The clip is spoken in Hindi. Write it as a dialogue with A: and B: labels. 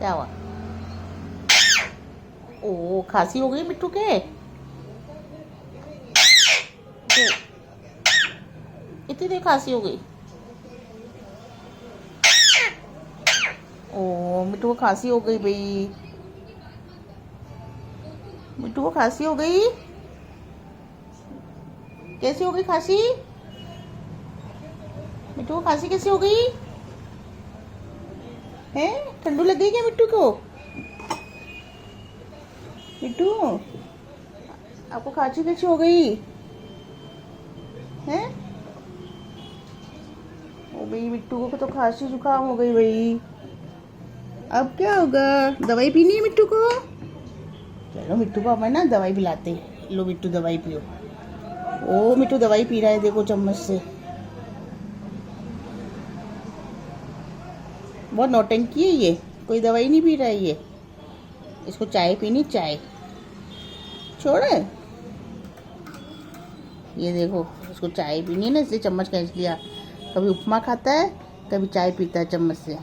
A: क्या हुआ? ओ खांसी हो गई मिट्टू के? तो इतनी देर खांसी हो गई? ओ मिट्टू को खांसी हो गई भाई। मिट्टू को खांसी हो गई। कैसी हो गई खांसी? मिट्टू को खांसी कैसी हो गई? हैं ठंडू लग गई क्या मिट्टू को? मिट्टू आपको खांसी कैसी हो गई? हैं ओ भाई मिट्टू को तो खांसी जुकाम हो गई भाई। अब क्या होगा? दवाई पीनी है मिट्टू को? चलो मिट्टू को हमें ना दवाई पिलाते हैं। लो मिट्टू दवाई पियो। ओ मिट्टू दवाई पी रहा है देखो चम्मच से। बहुत नौटंकी है ये। कोई दवाई नहीं पी रहा है ये। इसको चाय पीनी चाय। छोड़े ये देखो इसको चाय पीनी है ना इसलिए चम्मच खींच लिया। कभी उपमा खाता है कभी चाय पीता है चम्मच से।